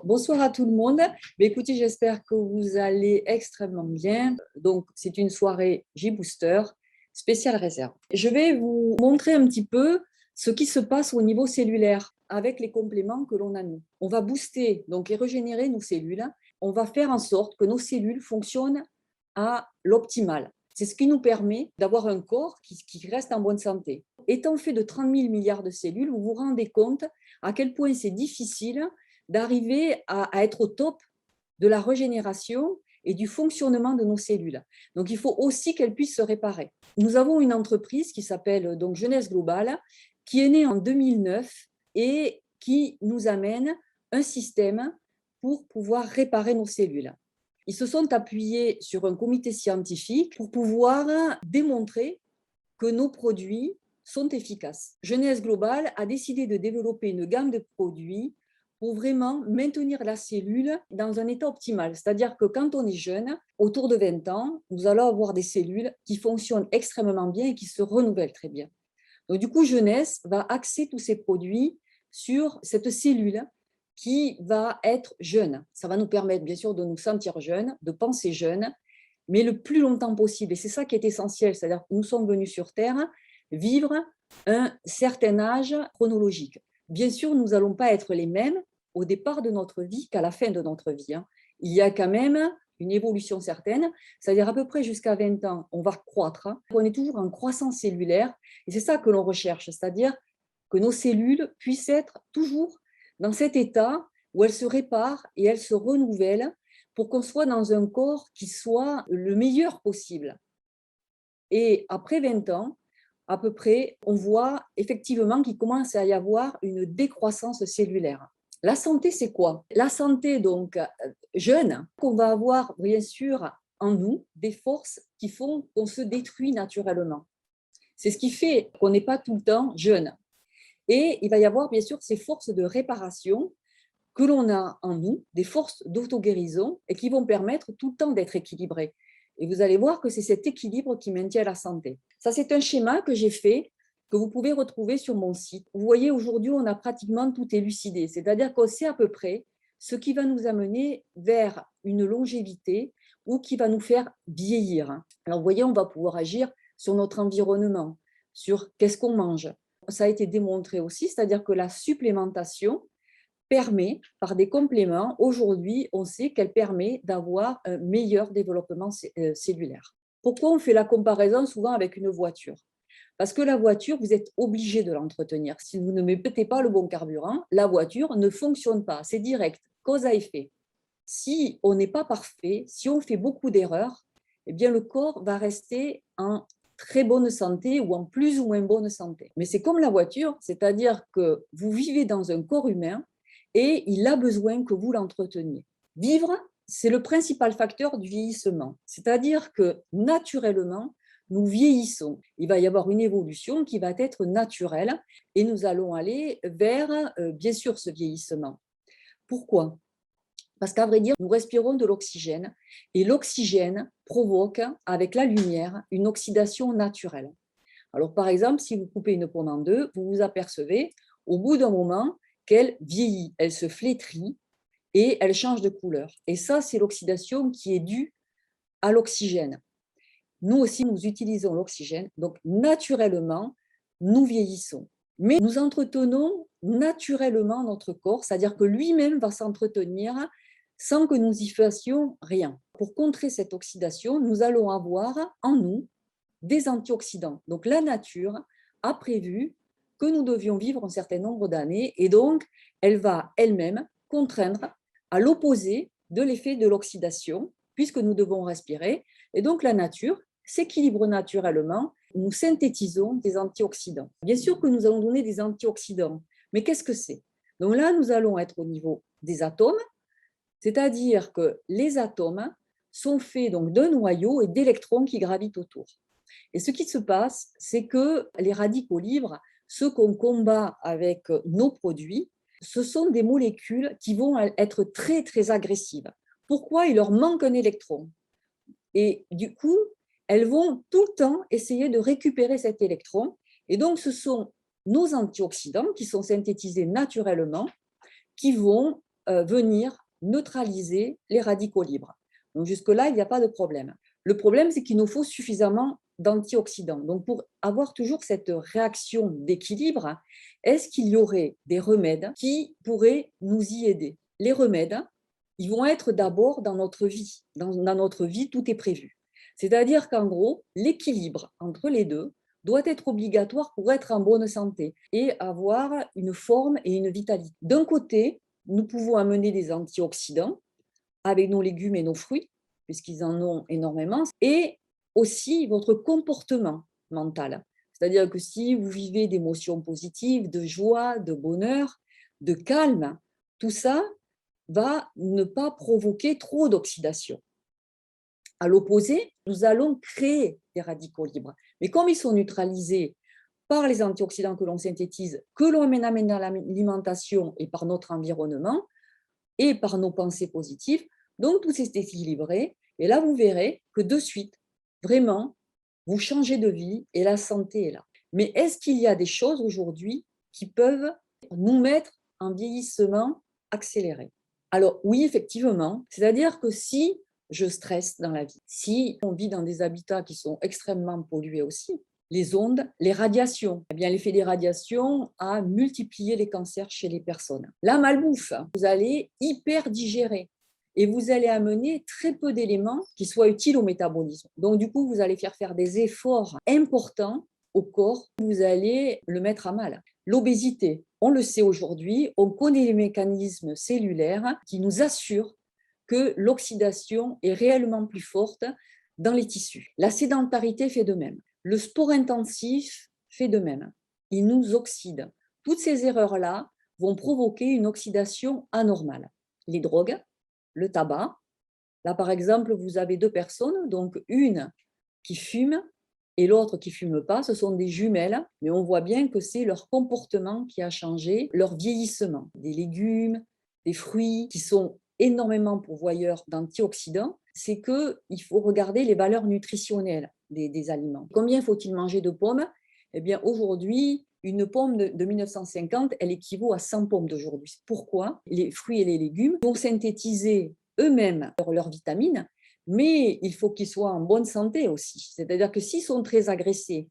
Bonsoir à tout le monde. Mais écoutez, j'espère que vous allez extrêmement bien. Donc, c'est une soirée J-Booster spéciale réserve. Je vais vous montrer un petit peu ce qui se passe au niveau cellulaire avec les compléments que l'on a nous. On va booster donc et régénérer nos cellules. On va faire en sorte que nos cellules fonctionnent à l'optimal. C'est ce qui nous permet d'avoir un corps qui reste en bonne santé. Étant fait de 30 000 milliards de cellules, vous vous rendez compte à quel point c'est difficile d'arriver à être au top de la régénération et du fonctionnement de nos cellules. Donc, il faut aussi qu'elles puissent se réparer. Nous avons une entreprise qui s'appelle donc Jeunesse Globale, qui est née en 2009 et qui nous amène un système pour pouvoir réparer nos cellules. Ils se sont appuyés sur un comité scientifique pour pouvoir démontrer que nos produits sont efficaces. Jeunesse Globale a décidé de développer une gamme de produits pour vraiment maintenir la cellule dans un état optimal. C'est-à-dire que quand on est jeune, autour de 20 ans, nous allons avoir des cellules qui fonctionnent extrêmement bien et qui se renouvellent très bien. Donc, du coup, Jeunesse va axer tous ses produits sur cette cellule qui va être jeune. Ça va nous permettre, bien sûr, de nous sentir jeunes, de penser jeunes, mais le plus longtemps possible. Et c'est ça qui est essentiel. C'est-à-dire que nous sommes venus sur Terre vivre un certain âge chronologique. Bien sûr, nous n'allons pas être les mêmes au départ de notre vie qu'à la fin de notre vie. Il y a quand même une évolution certaine, c'est-à-dire à peu près jusqu'à 20 ans, on va croître. On est toujours en croissance cellulaire et c'est ça que l'on recherche, c'est-à-dire que nos cellules puissent être toujours dans cet état où elles se réparent et elles se renouvellent pour qu'on soit dans un corps qui soit le meilleur possible. Et après 20 ans, à peu près, on voit effectivement qu'il commence à y avoir une décroissance cellulaire. La santé, c'est quoi? La santé, donc, jeune, qu'on va avoir, bien sûr, en nous, des forces qui font qu'on se détruit naturellement. C'est ce qui fait qu'on n'est pas tout le temps jeune. Et il va y avoir, bien sûr, ces forces de réparation que l'on a en nous, des forces d'auto-guérison, et qui vont permettre tout le temps d'être équilibrés. Et vous allez voir que c'est cet équilibre qui maintient la santé. Ça, c'est un schéma que j'ai fait, que vous pouvez retrouver sur mon site. Vous voyez, aujourd'hui, on a pratiquement tout élucidé, c'est-à-dire qu'on sait à peu près ce qui va nous amener vers une longévité ou qui va nous faire vieillir. Alors, vous voyez, on va pouvoir agir sur notre environnement, sur qu'est-ce qu'on mange. Ça a été démontré aussi, c'est-à-dire que la supplémentation permet, par des compléments, aujourd'hui, on sait qu'elle permet d'avoir un meilleur développement cellulaire. Pourquoi on fait la comparaison souvent avec une voiture? Parce que la voiture, vous êtes obligé de l'entretenir. Si vous ne mettez pas le bon carburant, la voiture ne fonctionne pas. C'est direct, cause à effet. Si on n'est pas parfait, si on fait beaucoup d'erreurs, eh bien le corps va rester en très bonne santé ou en plus ou moins bonne santé. Mais c'est comme la voiture, c'est-à-dire que vous vivez dans un corps humain et il a besoin que vous l'entreteniez. Vivre, c'est le principal facteur du vieillissement, c'est-à-dire que naturellement, nous vieillissons. Il va y avoir une évolution qui va être naturelle et nous allons aller vers, bien sûr, ce vieillissement. Pourquoi? Parce qu'à vrai dire, nous respirons de l'oxygène et l'oxygène provoque, avec la lumière, une oxydation naturelle. Alors, par exemple, si vous coupez une pomme en deux, vous vous apercevez, au bout d'un moment, qu'elle vieillit, elle se flétrit et elle change de couleur. Et ça, c'est l'oxydation qui est due à l'oxygène. Nous aussi, nous utilisons l'oxygène, donc naturellement, nous vieillissons. Mais nous entretenons naturellement notre corps, c'est-à-dire que lui-même va s'entretenir sans que nous y fassions rien. Pour contrer cette oxydation, nous allons avoir en nous des antioxydants. Donc la nature a prévu que nous devions vivre un certain nombre d'années et donc elle va elle-même contraindre à l'opposé de l'effet de l'oxydation puisque nous devons respirer. Et donc la nature s'équilibre naturellement. Nous synthétisons des antioxydants. Bien sûr que nous allons donner des antioxydants, mais qu'est-ce que c'est? Donc là, nous allons être au niveau des atomes, c'est-à-dire que les atomes sont faits donc d'un noyau et d'électrons qui gravitent autour. Et ce qui se passe, c'est que les radicaux libres, ceux qu'on combat avec nos produits, ce sont des molécules qui vont être très, très agressives. Pourquoi? Il leur manque un électron. Et du coup, elles vont tout le temps essayer de récupérer cet électron. Et donc, ce sont nos antioxydants qui sont synthétisés naturellement qui vont venir neutraliser les radicaux libres. Donc jusque-là, il n'y a pas de problème. Le problème, c'est qu'il nous faut suffisamment d'antioxydants. Donc pour avoir toujours cette réaction d'équilibre, est-ce qu'il y aurait des remèdes qui pourraient nous y aider? Les remèdes, ils vont être d'abord dans notre vie. Dans notre vie, tout est prévu. C'est-à-dire qu'en gros, l'équilibre entre les deux doit être obligatoire pour être en bonne santé et avoir une forme et une vitalité. D'un côté, nous pouvons amener des antioxydants avec nos légumes et nos fruits, puisqu'ils en ont énormément, et aussi votre comportement mental. C'est-à-dire que si vous vivez d'émotions positives, de joie, de bonheur, de calme, tout ça va ne pas provoquer trop d'oxydation. À l'opposé, nous allons créer des radicaux libres. Mais comme ils sont neutralisés par les antioxydants que l'on synthétise, que l'on amène dans l'alimentation et par notre environnement, et par nos pensées positives, donc tout est équilibré. Et là, vous verrez que de suite, vraiment, vous changez de vie et la santé est là. Mais est-ce qu'il y a des choses aujourd'hui qui peuvent nous mettre en vieillissement accéléré? Alors oui, effectivement, c'est-à-dire que si je stresse dans la vie, si on vit dans des habitats qui sont extrêmement pollués aussi, les ondes, les radiations, eh bien l'effet des radiations a multiplié les cancers chez les personnes. La malbouffe, vous allez hyper digérer et vous allez amener très peu d'éléments qui soient utiles au métabolisme. Donc du coup, vous allez faire des efforts importants au corps, vous allez le mettre à mal. L'obésité, on le sait aujourd'hui, on connaît les mécanismes cellulaires qui nous assurent que l'oxydation est réellement plus forte dans les tissus. La sédentarité fait de même. Le sport intensif fait de même. Il nous oxyde. Toutes ces erreurs-là vont provoquer une oxydation anormale. Les drogues, le tabac. Là, par exemple, vous avez deux personnes, donc une qui fume et l'autre qui ne fume pas. Ce sont des jumelles, mais on voit bien que c'est leur comportement qui a changé, leur vieillissement. Des légumes, des fruits qui sont énormément pourvoyeurs d'antioxydants, c'est qu'il faut regarder les valeurs nutritionnelles des aliments. Combien faut-il manger de pommes? Eh bien, aujourd'hui, une pomme de 1950, elle équivaut à 100 pommes d'aujourd'hui. Pourquoi? Les fruits et les légumes vont synthétiser eux-mêmes leurs vitamines, mais il faut qu'ils soient en bonne santé aussi. C'est-à-dire que s'ils sont très agressés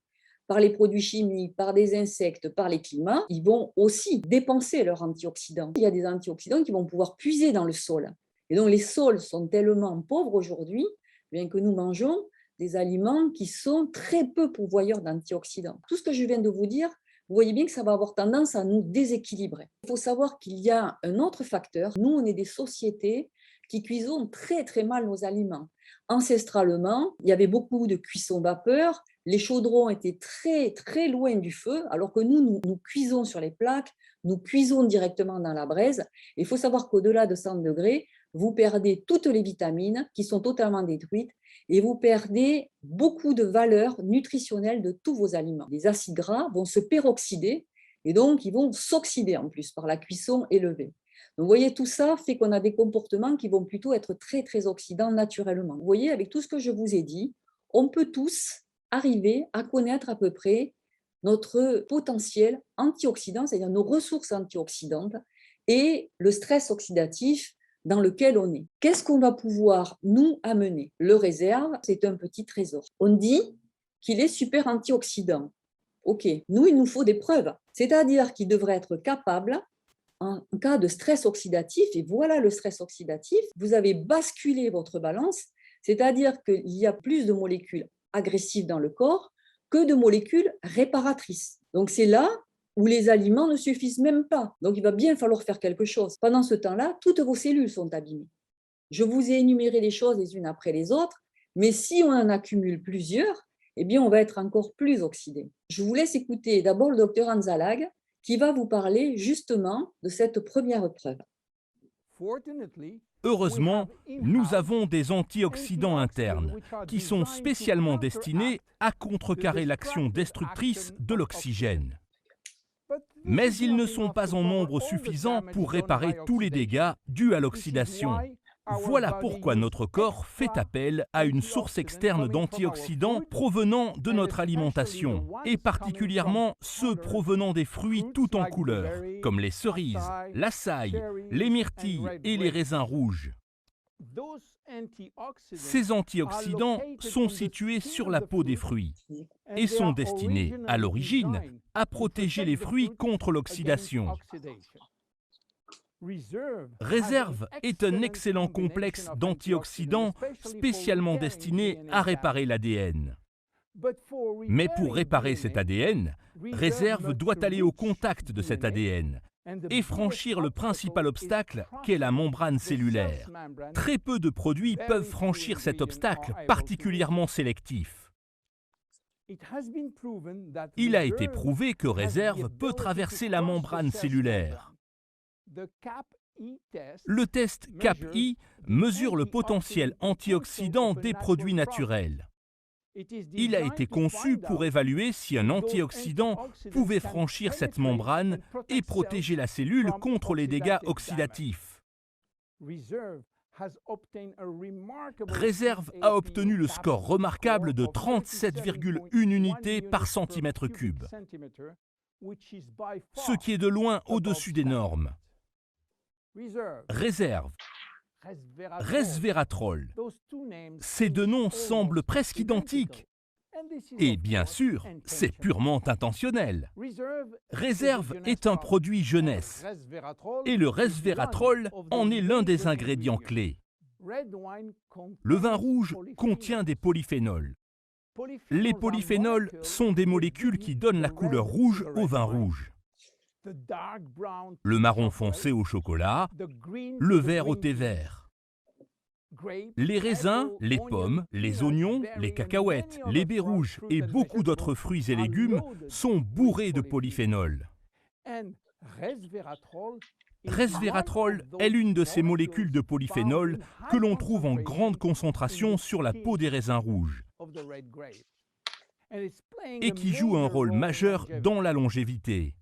par les produits chimiques, par des insectes, par les climats, ils vont aussi dépenser leurs antioxydants. Il y a des antioxydants qui vont pouvoir puiser dans le sol. Et donc les sols sont tellement pauvres aujourd'hui, bien que nous mangeons des aliments qui sont très peu pourvoyeurs d'antioxydants. Tout ce que je viens de vous dire, vous voyez bien que ça va avoir tendance à nous déséquilibrer. Il faut savoir qu'il y a un autre facteur. Nous, on est des sociétés qui cuisons très très mal nos aliments. Ancestralement, il y avait beaucoup de cuisson vapeur, les chaudrons étaient très très loin du feu, alors que nous cuisons sur les plaques, nous cuisons directement dans la braise. Il faut savoir qu'au-delà de 100 degrés, vous perdez toutes les vitamines qui sont totalement détruites et vous perdez beaucoup de valeurs nutritionnelles de tous vos aliments. Les acides gras vont se peroxyder et donc ils vont s'oxyder en plus par la cuisson élevée. Donc, vous voyez, tout ça fait qu'on a des comportements qui vont plutôt être très, très oxydants naturellement. Vous voyez, avec tout ce que je vous ai dit, on peut tous arriver à connaître à peu près notre potentiel antioxydant, c'est-à-dire nos ressources antioxydantes et le stress oxydatif dans lequel on est. Qu'est-ce qu'on va pouvoir nous amener? Le réserve, c'est un petit trésor. On dit qu'il est super antioxydant. OK, nous, il nous faut des preuves. C'est-à-dire qu'il devrait être capable, en cas de stress oxydatif, et voilà le stress oxydatif, vous avez basculé votre balance, c'est-à-dire qu'il y a plus de molécules agressives dans le corps que de molécules réparatrices. Donc c'est là où les aliments ne suffisent même pas. Donc il va bien falloir faire quelque chose. Pendant ce temps-là, toutes vos cellules sont abîmées. Je vous ai énuméré les choses les unes après les autres, mais si on en accumule plusieurs, eh bien on va être encore plus oxydé. Je vous laisse écouter d'abord le docteur Anzalag, qui va vous parler justement de cette première preuve. Heureusement, nous avons des antioxydants internes qui sont spécialement destinés à contrecarrer l'action destructrice de l'oxygène. Mais ils ne sont pas en nombre suffisant pour réparer tous les dégâts dus à l'oxydation. Voilà pourquoi notre corps fait appel à une source externe d'antioxydants provenant de notre alimentation, et particulièrement ceux provenant des fruits tout en couleurs, comme les cerises, l'açaï, les myrtilles et les raisins rouges. Ces antioxydants sont situés sur la peau des fruits et sont destinés, à l'origine, à protéger les fruits contre l'oxydation. Réserve est un excellent complexe d'antioxydants spécialement destiné à réparer l'ADN. Mais pour réparer cet ADN, Réserve doit aller au contact de cet ADN et franchir le principal obstacle qu'est la membrane cellulaire. Très peu de produits peuvent franchir cet obstacle particulièrement sélectif. Il a été prouvé que Réserve peut traverser la membrane cellulaire. Le test CAP-I mesure le potentiel antioxydant des produits naturels. Il a été conçu pour évaluer si un antioxydant pouvait franchir cette membrane et protéger la cellule contre les dégâts oxydatifs. Réserve a obtenu le score remarquable de 37,1 unités par centimètre cube, ce qui est de loin au-dessus des normes. Réserve, resveratrol, ces deux noms semblent presque identiques. Et bien sûr, c'est purement intentionnel. Réserve est un produit jeunesse, et le resveratrol en est l'un des ingrédients clés. Le vin rouge contient des polyphénols. Les polyphénols sont des molécules qui donnent la couleur rouge au vin rouge. Le marron foncé au chocolat, le vert au thé vert. Les raisins, les pommes, les oignons, les cacahuètes, les baies rouges et beaucoup d'autres fruits et légumes sont bourrés de polyphénols. Resveratrol est l'une de ces molécules de polyphénol que l'on trouve en grande concentration sur la peau des raisins rouges et qui joue un rôle majeur dans la longévité.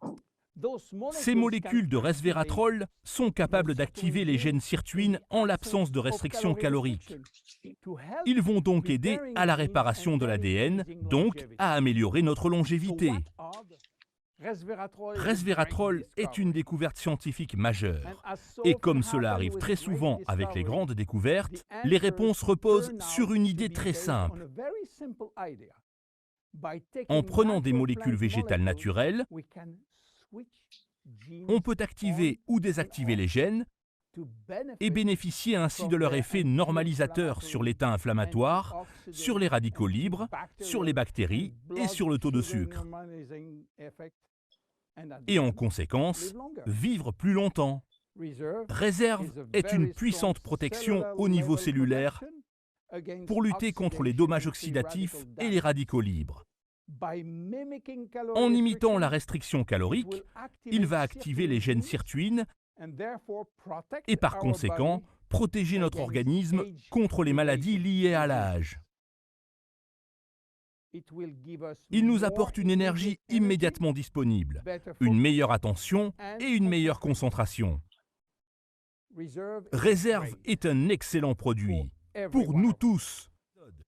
Ces molécules de resveratrol sont capables d'activer les gènes sirtuines en l'absence de restriction calorique. Ils vont donc aider à la réparation de l'ADN, donc à améliorer notre longévité. Resveratrol est une découverte scientifique majeure. Et comme cela arrive très souvent avec les grandes découvertes, les réponses reposent sur une idée très simple. En prenant des molécules végétales naturelles, on peut activer ou désactiver les gènes et bénéficier ainsi de leur effet normalisateur sur l'état inflammatoire, sur les radicaux libres, sur les bactéries et sur le taux de sucre. Et en conséquence, vivre plus longtemps. Réserve est une puissante protection au niveau cellulaire pour lutter contre les dommages oxydatifs et les radicaux libres. En imitant la restriction calorique, il va activer les gènes sirtuines et par conséquent protéger notre organisme contre les maladies liées à l'âge. Il nous apporte une énergie immédiatement disponible, une meilleure attention et une meilleure concentration. Réserve est un excellent produit pour nous tous.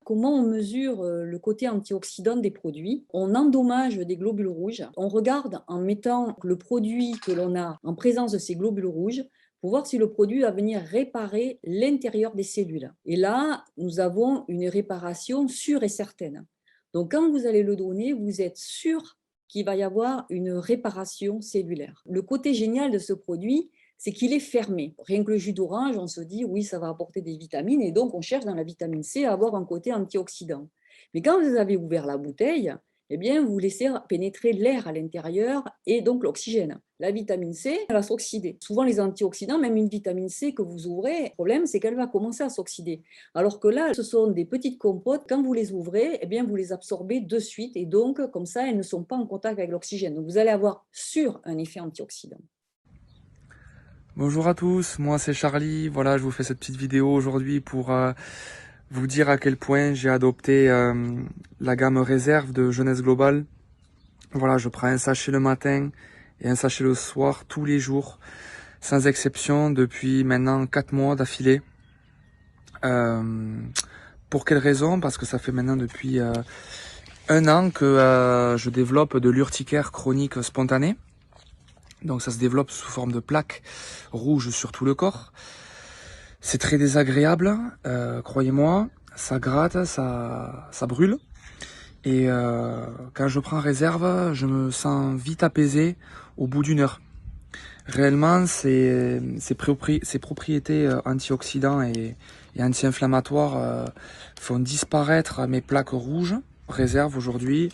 Comment on mesure le côté antioxydant des produits? On endommage des globules rouges. On regarde en mettant le produit que l'on a en présence de ces globules rouges pour voir si le produit va venir réparer l'intérieur des cellules. Et là, nous avons une réparation sûre et certaine. Donc, quand vous allez le donner, vous êtes sûr qu'il va y avoir une réparation cellulaire. Le côté génial de ce produit, c'est qu'il est fermé. Rien que le jus d'orange, on se dit, oui, ça va apporter des vitamines, et donc on cherche dans la vitamine C à avoir un côté antioxydant. Mais quand vous avez ouvert la bouteille, eh bien, vous laissez pénétrer l'air à l'intérieur et donc l'oxygène. La vitamine C, elle va s'oxyder. Souvent, les antioxydants, même une vitamine C que vous ouvrez, le problème, c'est qu'elle va commencer à s'oxyder. Alors que là, ce sont des petites compotes. Quand vous les ouvrez, eh bien, vous les absorbez de suite et donc, comme ça, elles ne sont pas en contact avec l'oxygène. Donc, vous allez avoir sur un effet antioxydant. Bonjour à tous, moi c'est Charlie. Voilà, je vous fais cette petite vidéo aujourd'hui pour vous dire à quel point j'ai adopté la gamme Réserve de Jeunesse Globale. Voilà, je prends un sachet le matin et un sachet le soir tous les jours, sans exception, depuis maintenant 4 mois d'affilée. Pour quelle raison? Parce que ça fait maintenant depuis 1 an que je développe de l'urticaire chronique spontanée. Donc ça se développe sous forme de plaques rouges sur tout le corps. C'est très désagréable, croyez-moi, ça gratte, ça brûle. Et quand je prends réserve, je me sens vite apaisé au bout d'1 heure. Réellement, ces propriétés antioxydants et anti-inflammatoires font disparaître mes plaques rouges. Réserve aujourd'hui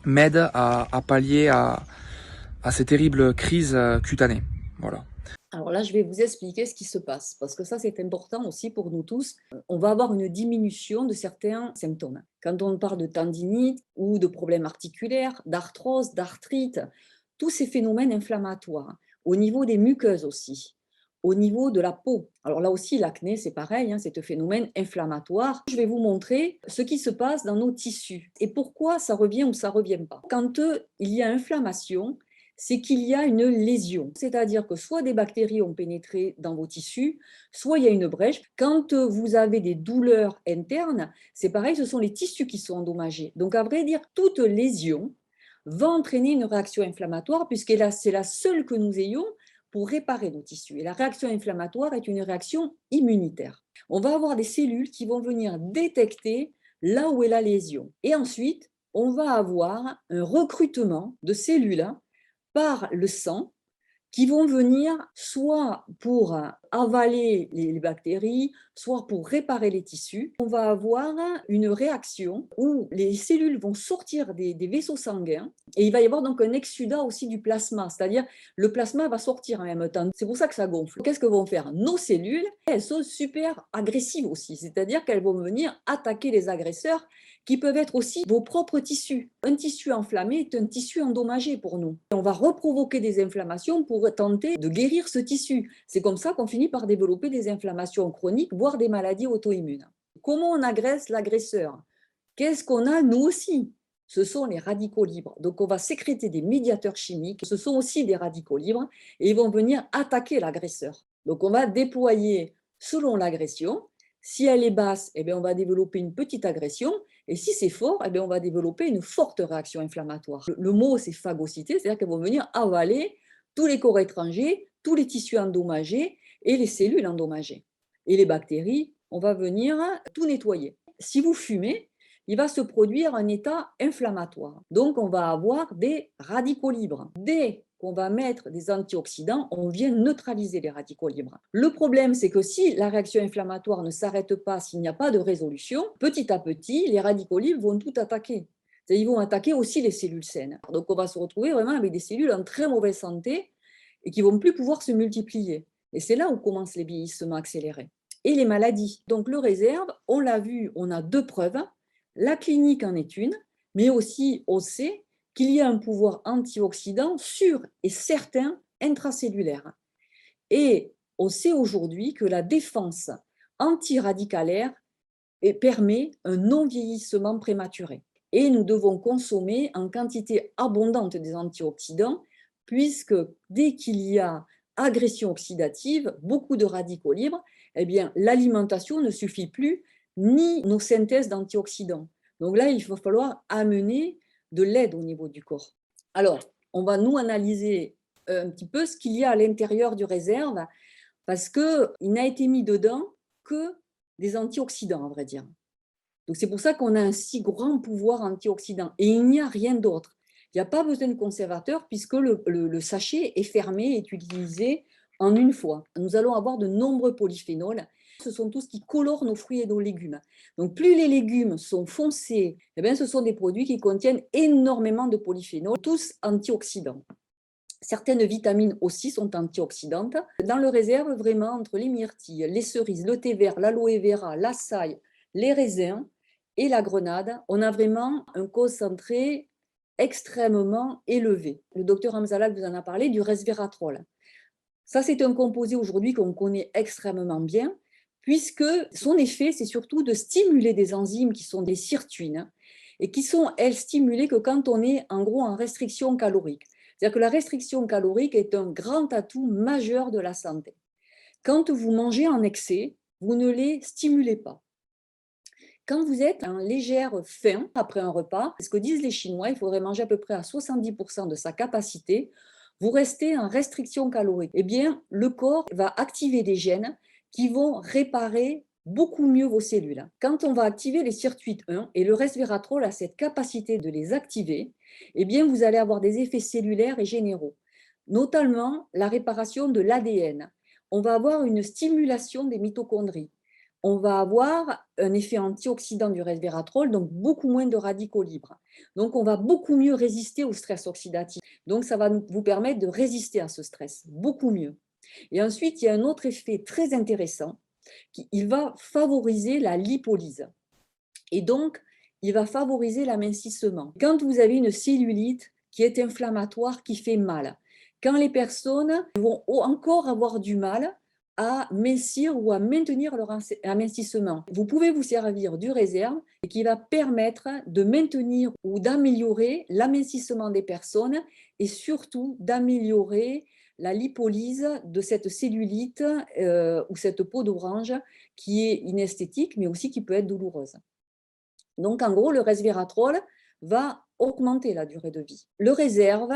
m'aide à pallier à ces terribles crises cutanées. Voilà. Alors là, je vais vous expliquer ce qui se passe, parce que ça, c'est important aussi pour nous tous. On va avoir une diminution de certains symptômes. Quand on parle de tendinite ou de problèmes articulaires, d'arthrose, d'arthrite, tous ces phénomènes inflammatoires, au niveau des muqueuses aussi, au niveau de la peau. Alors là aussi, l'acné, c'est pareil, hein, c'est un phénomène inflammatoire. Je vais vous montrer ce qui se passe dans nos tissus et pourquoi ça revient ou ça ne revient pas. Quand il y a inflammation, c'est qu'il y a une lésion. C'est-à-dire que soit des bactéries ont pénétré dans vos tissus, soit il y a une brèche. Quand vous avez des douleurs internes, c'est pareil, ce sont les tissus qui sont endommagés. Donc, à vrai dire, toute lésion va entraîner une réaction inflammatoire, puisque c'est la seule que nous ayons pour réparer nos tissus. Et la réaction inflammatoire est une réaction immunitaire. On va avoir des cellules qui vont venir détecter là où est la lésion. Et ensuite, on va avoir un recrutement de cellules par le sang qui vont venir soit pour avaler les bactéries, soit pour réparer les tissus. On va avoir une réaction où les cellules vont sortir des vaisseaux sanguins et il va y avoir donc un exsudat aussi du plasma, c'est-à-dire le plasma va sortir en même temps. C'est pour ça que ça gonfle. Qu'est-ce que vont faire nos cellules? Elles sont super agressives aussi, c'est-à-dire qu'elles vont venir attaquer les agresseurs qui peuvent être aussi vos propres tissus. Un tissu enflammé est un tissu endommagé pour nous. On va reprovoquer des inflammations pour tenter de guérir ce tissu. C'est comme ça qu'on finit par développer des inflammations chroniques, voire des maladies auto-immunes. Comment on agresse l'agresseur? Qu'est-ce qu'on a nous aussi? Ce sont les radicaux libres. Donc on va sécréter des médiateurs chimiques, ce sont aussi des radicaux libres, et ils vont venir attaquer l'agresseur. Donc on va déployer selon l'agression. Si elle est basse, eh bien, on va développer une petite agression. Et si c'est fort, eh bien, on va développer une forte réaction inflammatoire. Le mot, c'est phagocyté, c'est-à-dire qu'elles vont venir avaler tous les corps étrangers, tous les tissus endommagés et les cellules endommagées. Et les bactéries, on va venir tout nettoyer. Si vous fumez, il va se produire un état inflammatoire. Donc, on va avoir des radicaux libres. Dès qu'on va mettre des antioxydants, on vient neutraliser les radicaux libres. Le problème, c'est que si la réaction inflammatoire ne s'arrête pas, s'il n'y a pas de résolution, petit à petit, les radicaux libres vont tout attaquer. Ils vont attaquer aussi les cellules saines. Donc, on va se retrouver vraiment avec des cellules en très mauvaise santé et qui ne vont plus pouvoir se multiplier. Et c'est là où commencent les vieillissements accélérés. Et les maladies. Donc, le réserve, on l'a vu, on a 2 preuves. La clinique en est une, mais aussi on sait qu'il y a un pouvoir antioxydant sûr et certain intracellulaire. Et on sait aujourd'hui que la défense antiradicalaire permet un non-vieillissement prématuré. Et nous devons consommer en quantité abondante des antioxydants, puisque dès qu'il y a agression oxydative, beaucoup de radicaux libres, eh bien, l'alimentation ne suffit plus, ni nos synthèses d'antioxydants. Donc là, il va falloir amener de l'aide au niveau du corps. Alors, on va nous analyser un petit peu ce qu'il y a à l'intérieur du réserve, parce qu'il n'a été mis dedans que des antioxydants, à vrai dire. Donc c'est pour ça qu'on a un si grand pouvoir antioxydant. Et il n'y a rien d'autre. Il n'y a pas besoin de conservateur puisque le sachet est fermé, est utilisé en une fois. Nous allons avoir de nombreux polyphénols. Ce sont tous qui colorent nos fruits et nos légumes. Donc plus les légumes sont foncés, eh bien, ce sont des produits qui contiennent énormément de polyphénols, tous antioxydants. Certaines vitamines aussi sont antioxydantes. Dans le réserve, vraiment, entre les myrtilles, les cerises, le thé vert, l'aloe vera, l'açaï, les raisins et la grenade, on a vraiment un concentré extrêmement élevé. Le docteur Hamzalak vous en a parlé du resveratrol. Ça, c'est un composé aujourd'hui qu'on connaît extrêmement bien, puisque son effet, c'est surtout de stimuler des enzymes qui sont des sirtuines et qui sont, elles, stimulées que quand on est en gros en restriction calorique. C'est-à-dire que la restriction calorique est un grand atout majeur de la santé. Quand vous mangez en excès, vous ne les stimulez pas. Quand vous êtes en légère faim après un repas, ce que disent les Chinois, il faudrait manger à peu près à 70% de sa capacité, vous restez en restriction calorique. Eh bien, le corps va activer des gènes qui vont réparer beaucoup mieux vos cellules. Quand on va activer les circuits 1 et le resveratrol a cette capacité de les activer, eh bien, vous allez avoir des effets cellulaires et généraux, notamment la réparation de l'ADN. On va avoir une stimulation des mitochondries. On va avoir un effet antioxydant du resveratrol, donc beaucoup moins de radicaux libres. Donc, on va beaucoup mieux résister au stress oxydatif. Donc, ça va vous permettre de résister à ce stress, beaucoup mieux. Et ensuite, il y a un autre effet très intéressant, il va favoriser la lipolyse. Et donc, il va favoriser l'amincissement. Quand vous avez une cellulite qui est inflammatoire, qui fait mal, quand les personnes vont encore avoir du mal à mincir ou à maintenir leur amincissement, vous pouvez vous servir du réserve qui va permettre de maintenir ou d'améliorer l'amincissement des personnes et surtout d'améliorer la lipolyse de cette cellulite ou cette peau d'orange qui est inesthétique mais aussi qui peut être douloureuse. Donc, en gros, le resveratrol va augmenter la durée de vie. Le réserve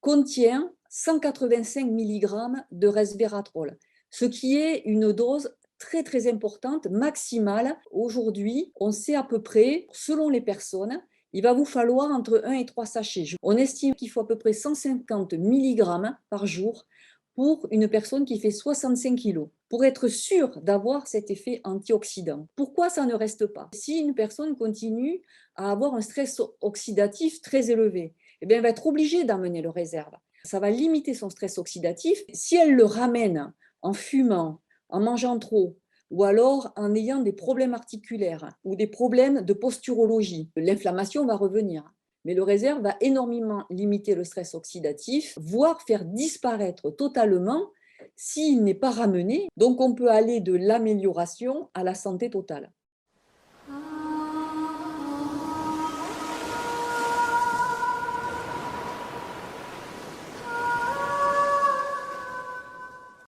contient 185 mg de resveratrol, ce qui est une dose très, très importante, maximale. Aujourd'hui, on sait à peu près, selon les personnes, il va vous falloir entre 1 et 3 sachets. On estime qu'il faut à peu près 150 mg par jour pour une personne qui fait 65 kg, pour être sûr d'avoir cet effet antioxydant. Pourquoi ça ne reste pas? Si une personne continue à avoir un stress oxydatif très élevé, eh bien, elle va être obligée d'amener le réserve. Ça va limiter son stress oxydatif. Si elle le ramène en fumant, en mangeant trop, ou alors en ayant des problèmes articulaires ou des problèmes de posturologie, l'inflammation va revenir. Mais le réserve va énormément limiter le stress oxydatif, voire faire disparaître totalement s'il n'est pas ramené. Donc, on peut aller de l'amélioration à la santé totale.